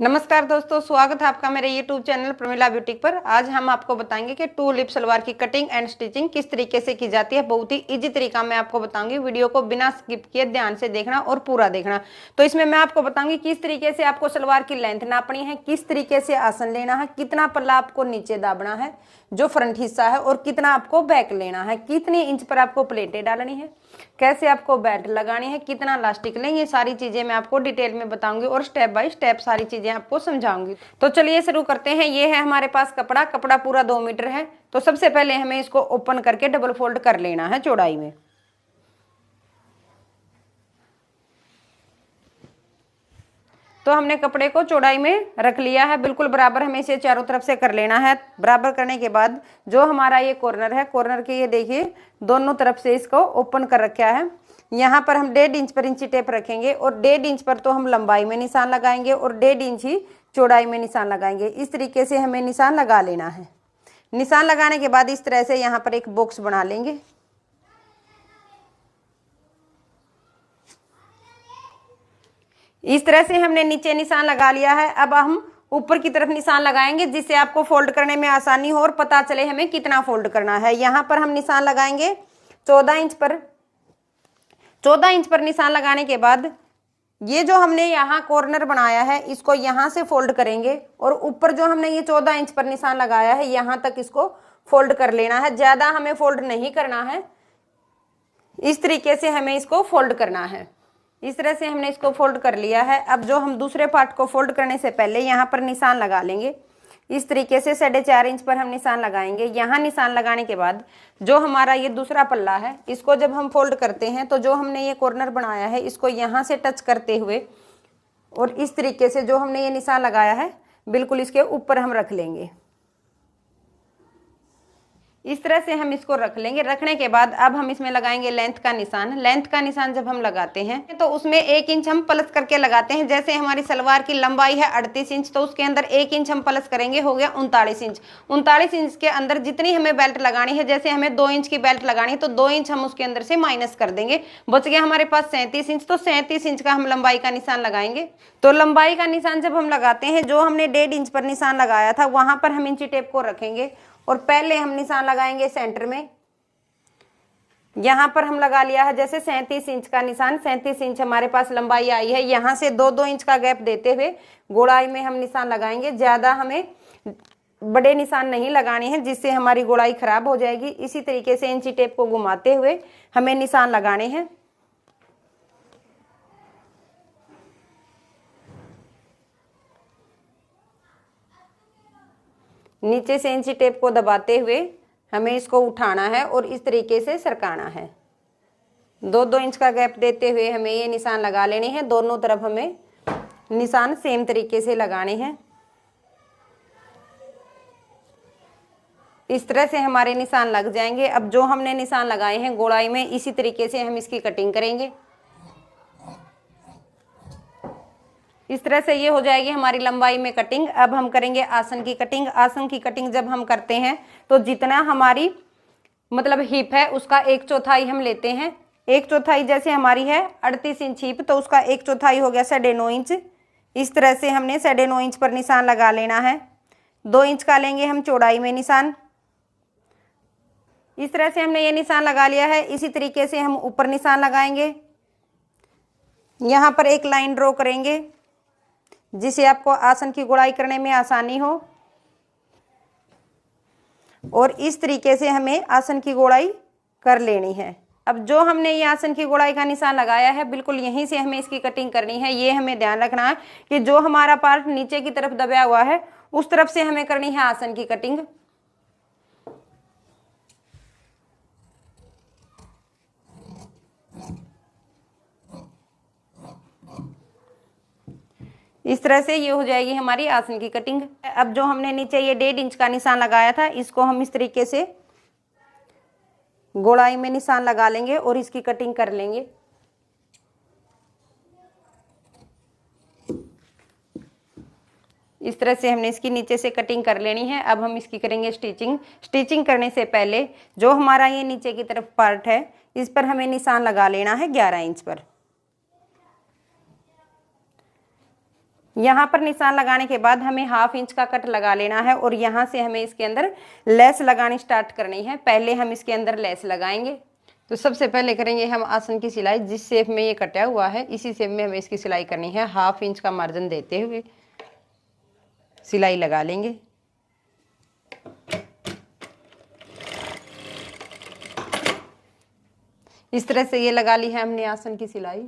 नमस्कार दोस्तों, स्वागत है आपका मेरे YouTube चैनल प्रमिला ब्यूटीक पर। आज हम आपको बताएंगे कि टू लिप सलवार की कटिंग एंड स्टिचिंग किस तरीके से की जाती है। बहुत ही इजी तरीका मैं आपको बताऊंगी। वीडियो को बिना स्किप किए ध्यान से देखना और पूरा देखना। तो इसमें मैं आपको बताऊंगी किस तरीके से आपको सलवार की लेंथ नापनी है, किस तरीके से आसन लेना है, कितना पल्ला आपको नीचे दाबना है जो फ्रंट हिस्सा है, और कितना आपको बैक लेना है, कितनी इंच पर आपको प्लेटें डालनी है, कैसे आपको बेल्ट लगानी है, कितना इलास्टिक लें। ये सारी चीजें मैं आपको डिटेल में बताऊंगी और स्टेप बाय स्टेप सारी चीजें आपको समझाऊंगी। तो चलिए शुरू करते हैं। ये है हमारे पास कपड़ा पूरा 2 मीटर है। तो सबसे पहले हमें इसको ओपन करके डबल फोल्ड कर लेना है चौड़ाई में। तो हमने कपड़े को चौड़ाई में रख लिया है, बिल्कुल बराबर हमें इसे चारों तरफ से कर लेना है। बराबर करने के बाद जो हमारा ये कॉर्नर है, कॉर्नर के ये देखिए दोनों तरफ से इसको ओपन कर रखा है। यहाँ पर हम 1.5 इंच पर इंची टेप रखेंगे और 1.5 इंच पर तो हम लंबाई में निशान लगाएंगे और 1.5 इंच ही चौड़ाई में निशान लगाएंगे। इस तरीके से हमें निशान लगा लेना है। निशान लगाने के बाद इस तरह से यहाँ पर एक बॉक्स बना लेंगे। इस तरह से हमने नीचे निशान लगा लिया है। अब हम ऊपर की तरफ निशान लगाएंगे जिससे आपको फोल्ड करने में आसानी हो और पता चले हमें कितना फोल्ड करना है। यहाँ पर हम निशान लगाएंगे 14 इंच पर। 14 इंच पर निशान लगाने के बाद ये जो हमने यहाँ कॉर्नर बनाया है इसको यहाँ से फोल्ड करेंगे और ऊपर जो हमने ये 14 इंच पर निशान लगाया है यहाँ तक इसको फोल्ड कर लेना है। ज्यादा हमें फोल्ड नहीं करना है, इस तरीके से हमें इसको फोल्ड करना है। इस तरह से हमने इसको फोल्ड कर लिया है। अब जो हम दूसरे पार्ट को फोल्ड करने से पहले यहाँ पर निशान लगा लेंगे। इस तरीके से 4.5 इंच पर हम निशान लगाएंगे। यहाँ निशान लगाने के बाद जो हमारा ये दूसरा पल्ला है इसको जब हम फोल्ड करते हैं तो जो हमने ये कॉर्नर बनाया है इसको यहाँ से टच करते हुए और इस तरीके से जो हमने ये निशान लगाया है बिल्कुल इसके ऊपर हम रख लेंगे। इस तरह से हम इसको रख लेंगे। रखने के बाद अब हम इसमें लगाएंगे लेंथ का निशान। लेंथ का निशान जब हम लगाते हैं तो उसमें 1 इंच हम प्लस करके लगाते हैं। जैसे हमारी सलवार की लंबाई है 38 इंच तो उसके अंदर 1 इंच हम प्लस करेंगे, हो गया 39 इंच। 39 इंच के अंदर जितनी हमें बेल्ट लगानी है, जैसे हमें 2 इंच की बेल्ट लगानी है तो 2 इंच हम उसके अंदर से माइनस कर देंगे। बच गया हमारे पास 37 इंच। तो 37 इंच का हम लंबाई का निशान लगाएंगे। तो लंबाई का निशान जब हम लगाते हैं, जो हमने 1.5 इंच पर निशान लगाया था वहां पर हम इंची टेप को रखेंगे और पहले हम निशान लगाएंगे सेंटर में। यहां पर हम लगा लिया है जैसे 37 इंच का निशान। 37 इंच हमारे पास लंबाई आई है। यहां से 2-2 इंच का गैप देते हुए गोलाई में हम निशान लगाएंगे। ज्यादा हमें बड़े निशान नहीं लगाने हैं जिससे हमारी गोलाई खराब हो जाएगी। इसी तरीके से इंची टेप को घुमाते हुए हमें निशान लगाने हैं। नीचे से इंची टेप को दबाते हुए हमें इसको उठाना है और इस तरीके से सरकाना है। 2-2 इंच का गैप देते हुए हमें ये निशान लगा लेने हैं। दोनों तरफ हमें निशान सेम तरीके से लगाने हैं। इस तरह से हमारे निशान लग जाएंगे। अब जो हमने निशान लगाए हैं गोलाई में, इसी तरीके से हम इसकी कटिंग करेंगे। इस तरह से ये हो जाएगी हमारी लंबाई में कटिंग। अब हम करेंगे आसन की कटिंग। आसन की कटिंग जब हम करते हैं तो जितना हमारी मतलब हिप है उसका 1/4 हम लेते हैं। 1/4 जैसे हमारी है 38 इंच हिप तो उसका 1/4 हो गया 9.5 इंच। इस तरह से हमने 9.5 इंच पर निशान लगा लेना है। 2 इंच का लेंगे हम चौड़ाई में निशान। इस तरह से हमने ये निशान लगा लिया है। इसी तरीके से हम ऊपर निशान लगाएंगे। यहाँ पर एक लाइन ड्रॉ करेंगे जिससे आपको आसन की गुड़ाई करने में आसानी हो, और इस तरीके से हमें आसन की गोलाई कर लेनी है। अब जो हमने ये आसन की गोलाई का निशान लगाया है बिल्कुल यहीं से हमें इसकी कटिंग करनी है। ये हमें ध्यान रखना है कि जो हमारा पार्ट नीचे की तरफ दबाया हुआ है उस तरफ से हमें करनी है आसन की कटिंग। इस तरह से ये हो जाएगी हमारी आसन की कटिंग। अब जो हमने नीचे ये 1.5 इंच का निशान लगाया था इसको हम इस तरीके से गोलाई में निशान लगा लेंगे और इसकी कटिंग कर लेंगे। इस तरह से हमने इसकी नीचे से कटिंग कर लेनी है। अब हम इसकी करेंगे स्टिचिंग। स्टिचिंग करने से पहले जो हमारा ये नीचे की तरफ पार्ट है इस पर हमें निशान लगा लेना है 11 इंच पर। यहाँ पर निशान लगाने के बाद हमें 1/2 इंच का कट लगा लेना है और यहाँ से हमें इसके अंदर लेस लगानी स्टार्ट करनी है। पहले हम इसके अंदर लेस लगाएंगे। तो सबसे पहले करेंगे हम आसन की सिलाई। जिस शेप में ये कटा हुआ है इसी शेप में हमें इसकी सिलाई करनी है। 1/2 इंच का मार्जिन देते हुए सिलाई लगा लेंगे। इस तरह से ये लगा ली है हमने आसन की सिलाई।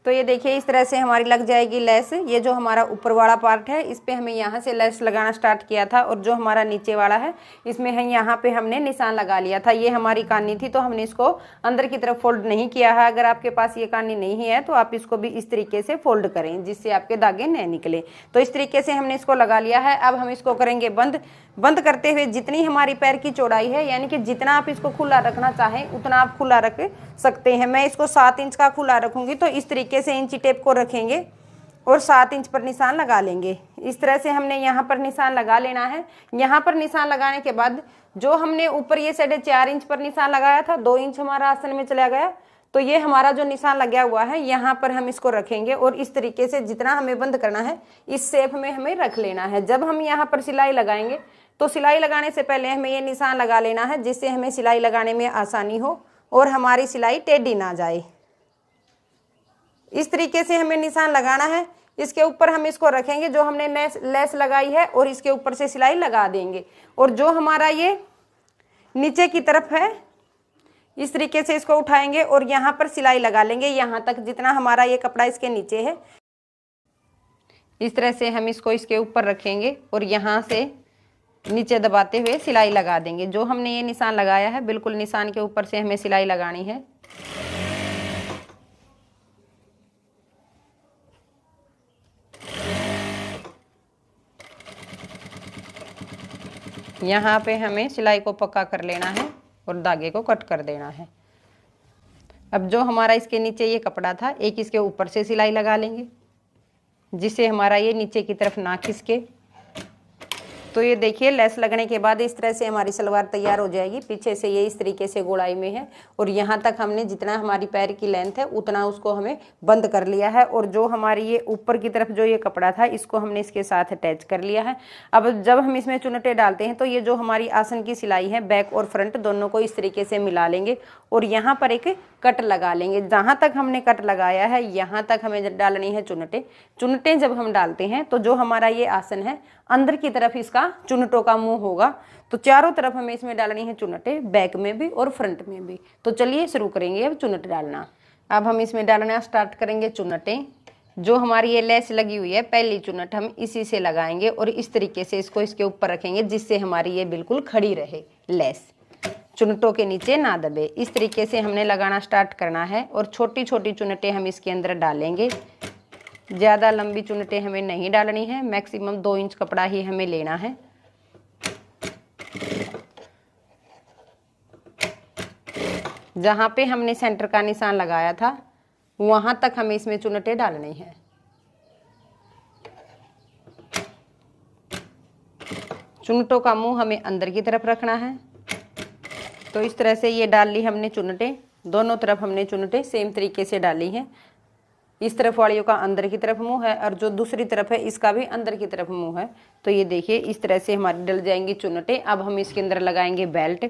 तो ये देखिए इस तरह से हमारी लग जाएगी लेस। ये जो हमारा ऊपर वाला पार्ट है इस पे हमें यहाँ से लेस लगाना स्टार्ट किया था और जो हमारा नीचे वाला है इसमें है यहाँ पे हमने निशान लगा लिया था। ये हमारी कानी थी तो हमने इसको अंदर की तरफ फोल्ड नहीं किया है। अगर आपके पास ये कानी नहीं है तो आप इसको भी इस तरीके से फोल्ड करें जिससे आपके धागे न निकले। तो इस तरीके से हमने इसको लगा लिया है। अब हम इसको करेंगे बंद। बंद करते हुए जितनी हमारी पैर की चौड़ाई है यानी कि जितना आप इसको खुला रखना चाहें उतना आप खुला रख सकते हैं। मैं इसको 7 इंच का खुला रखूंगी तो इस तरीके से इंची टेप को रखेंगे और 7 इंच पर निशान लगा लेंगे। इस तरह से हमने यहाँ पर निशान लगा लेना है। यहाँ पर निशान लगाने के बाद जो हमने ऊपर ये 4.5 इंच पर निशान लगाया था 2 इंच हमारा आसन में चला गया। तो ये हमारा जो निशान लगा हुआ है यहाँ पर हम इसको रखेंगे और इस तरीके से जितना हमें बंद करना है इस शेप में हमें रख लेना है। जब हम यहाँ पर सिलाई लगाएंगे तो सिलाई लगाने से पहले हमें ये निशान लगा लेना है जिससे हमें सिलाई लगाने में आसानी हो और हमारी सिलाई टेढ़ी ना जाए। इस तरीके से हमें निशान लगाना है। इसके ऊपर हम इसको रखेंगे जो हमने लेस लगाई है और इसके ऊपर से सिलाई लगा देंगे। और जो हमारा ये नीचे की तरफ है इस तरीके से इसको उठाएंगे और यहाँ पर सिलाई लगा लेंगे यहाँ तक जितना हमारा ये कपड़ा इसके नीचे है। इस तरह से हम इसको इसके ऊपर रखेंगे और यहाँ से नीचे दबाते हुए सिलाई लगा देंगे। जो हमने ये निशान लगाया है बिल्कुल निशान के ऊपर से हमें सिलाई लगानी है। यहाँ पे हमें सिलाई को पक्का कर लेना है और धागे को कट कर देना है। अब जो हमारा इसके नीचे ये कपड़ा था एक इसके ऊपर से सिलाई लगा लेंगे जिससे हमारा ये नीचे की तरफ ना खिसके। तो ये देखिए लेस लगने के बाद इस तरह से हमारी सलवार तैयार हो जाएगी। पीछे से ये इस तरीके से गोलाई में है और यहाँ तक हमने जितना हमारी पैर की लेंथ है उतना उसको हमें बंद कर लिया है। और जो हमारी ये ऊपर की तरफ जो ये कपड़ा था इसको हमने इसके साथ अटैच कर लिया है। अब जब हम इसमें चुनटे डालते हैं तो ये जो हमारी आसन की सिलाई है बैक और फ्रंट दोनों को इस तरीके से मिला लेंगे और यहाँ पर एक कट लगा लेंगे। जहाँ तक हमने कट लगाया है यहाँ तक हमें डालनी है चुनटे। चुनटे जब हम डालते हैं तो जो हमारा ये आसन है अंदर की तरफ इसका चुनटों का मुंह होगा। तो चारों तरफ हमें इसमें डालनी है चुनटे, बैक में भी और फ्रंट में भी। तो चलिए शुरू करेंगे अब चुनट डालना। अब हम इसमें डालना स्टार्ट करेंगे चुनटे। जो हमारी ये लेस लगी हुई है पहली चुनट हम इसी से लगाएंगे और इस तरीके से इसको इसके ऊपर रखेंगे जिससे हमारी ये बिल्कुल खड़ी रहे लेस, चुनटों के नीचे ना दबे। इस तरीके से हमने लगाना स्टार्ट करना है और छोटी छोटी चुनटें हम इसके अंदर डालेंगे। ज़्यादा लंबी चुनटें हमें नहीं डालनी है। मैक्सिमम 2 इंच कपड़ा ही हमें लेना है। जहाँ पे हमने सेंटर का निशान लगाया था वहाँ तक हमें इसमें चुनटें डालनी है। चुनटों का मुंह हमें अंदर की तरफ रखना है। तो इस तरह से ये डाल ली हमने चुनटें। दोनों तरफ हमने चुनटें सेम तरीके से डाली हैं। इस तरफ वालियों का अंदर की तरफ मुंह है और जो दूसरी तरफ है इसका भी अंदर की तरफ मुंह है। तो ये देखिए इस तरह से हमारी डल जाएंगी चुनटें। अब हम इसके अंदर लगाएंगे बेल्ट।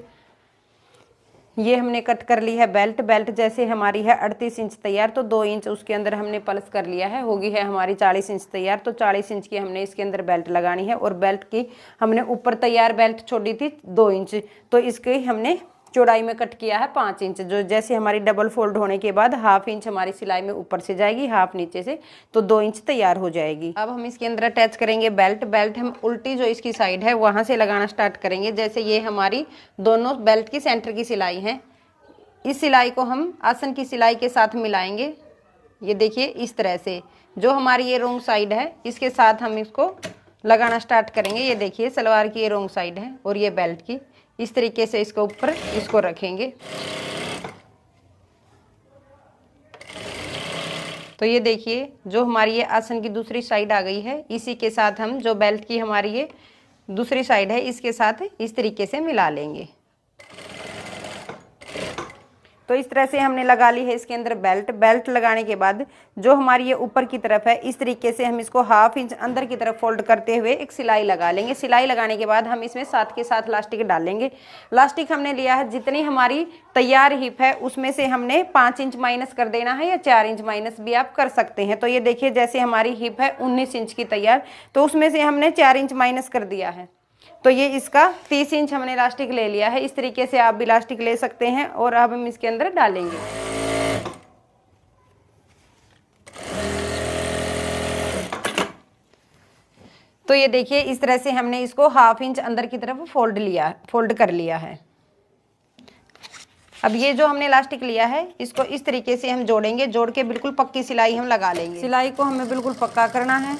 ये हमने कट कर ली है बेल्ट। बेल्ट जैसे हमारी है 38 इंच तैयार तो 2 इंच उसके अंदर हमने प्लस कर लिया है, होगी है हमारी 40 इंच तैयार। तो 40 इंच की हमने इसके अंदर बेल्ट लगानी है और बेल्ट की हमने ऊपर तैयार बेल्ट छोड़ी थी 2 इंच, तो इसकी हमने चौड़ाई में कट किया है 5 इंच। जो जैसे हमारी डबल फोल्ड होने के बाद 1/2 इंच हमारी सिलाई में ऊपर से जाएगी, 1/2 नीचे से, तो 2 इंच तैयार हो जाएगी। अब हम इसके अंदर अटैच करेंगे बेल्ट। बेल्ट हम उल्टी जो इसकी साइड है वहाँ से लगाना स्टार्ट करेंगे। जैसे ये हमारी दोनों बेल्ट की सेंटर की सिलाई है, इस सिलाई को हम आसन की सिलाई के साथ मिलाएंगे। ये देखिए इस तरह से जो हमारी ये रोंग साइड है इसके साथ हम इसको लगाना स्टार्ट करेंगे। ये देखिए सलवार की ये रोंग साइड है और ये बेल्ट की, इस तरीके से इसके ऊपर इसको रखेंगे। तो ये देखिए जो हमारी ये आसन की दूसरी साइड आ गई है, इसी के साथ हम जो बेल्ट की हमारी ये दूसरी साइड है इसके साथ इस तरीके से मिला लेंगे। तो इस तरह से हमने लगा ली है इसके अंदर बेल्ट। बेल्ट लगाने के बाद जो हमारी ये ऊपर की तरफ है, इस तरीके से हम इसको 1/2 इंच अंदर की तरफ फोल्ड करते हुए एक सिलाई लगा लेंगे। सिलाई लगाने के बाद हम इसमें साथ के साथ लास्टिक डालेंगे। लास्टिक हमने लिया है, जितनी हमारी तैयार हिप है उसमें से हमने 5 इंच माइनस कर देना है, या 4 इंच माइनस भी आप कर सकते हैं। तो ये देखिए, जैसे हमारी हिप है 19 इंच की तैयार, तो उसमें से हमने 4 इंच माइनस कर दिया है, तो ये इसका 30 इंच हमने इलास्टिक ले लिया है। इस तरीके से आप भी इलास्टिक ले सकते हैं। और अब हम इसके अंदर डालेंगे। तो ये देखिए, इस तरह से हमने इसको 1/2 इंच अंदर की तरफ फोल्ड कर लिया है। अब ये जो हमने इलास्टिक लिया है, इसको इस तरीके से हम जोड़ेंगे। जोड़ के बिल्कुल पक्की सिलाई हम लगा लेंगे। सिलाई को हमें बिल्कुल पक्का करना है।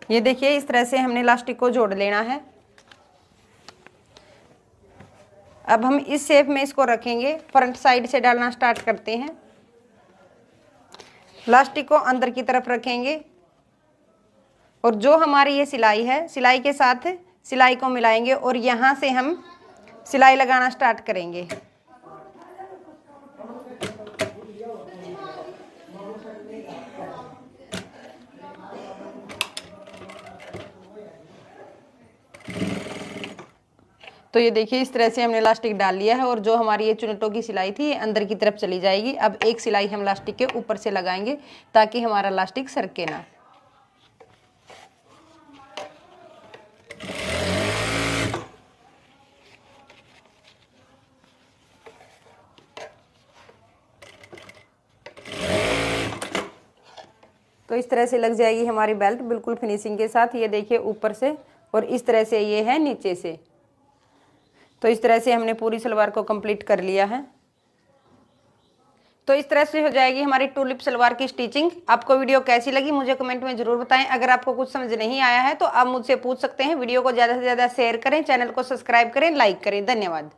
ये देखिए, इस तरह से हमने इलास्टिक को जोड़ लेना है। अब हम इस शेप में इसको रखेंगे। फ्रंट साइड से डालना स्टार्ट करते हैं। इलास्टिक को अंदर की तरफ रखेंगे और जो हमारी ये सिलाई है, सिलाई के साथ सिलाई को मिलाएंगे और यहाँ से हम सिलाई लगाना स्टार्ट करेंगे। तो ये देखिए, इस तरह से हमने इलास्टिक डाल लिया है और जो हमारी ये चुन्नटों की सिलाई थी, ये अंदर की तरफ चली जाएगी। अब एक सिलाई हम इलास्टिक के ऊपर से लगाएंगे ताकि हमारा इलास्टिक सरके ना। तो इस तरह से लग जाएगी हमारी बेल्ट बिल्कुल फिनिशिंग के साथ। ये देखिए, ऊपर से और इस तरह से ये है नीचे से। तो इस तरह से हमने पूरी सलवार को कंप्लीट कर लिया है। तो इस तरह से हो जाएगी हमारी टूलिप सलवार की स्टिचिंग। आपको वीडियो कैसी लगी मुझे कमेंट में जरूर बताएं। अगर आपको कुछ समझ नहीं आया है तो आप मुझसे पूछ सकते हैं। वीडियो को ज़्यादा से ज़्यादा शेयर करें, चैनल को सब्सक्राइब करें, लाइक करें। धन्यवाद।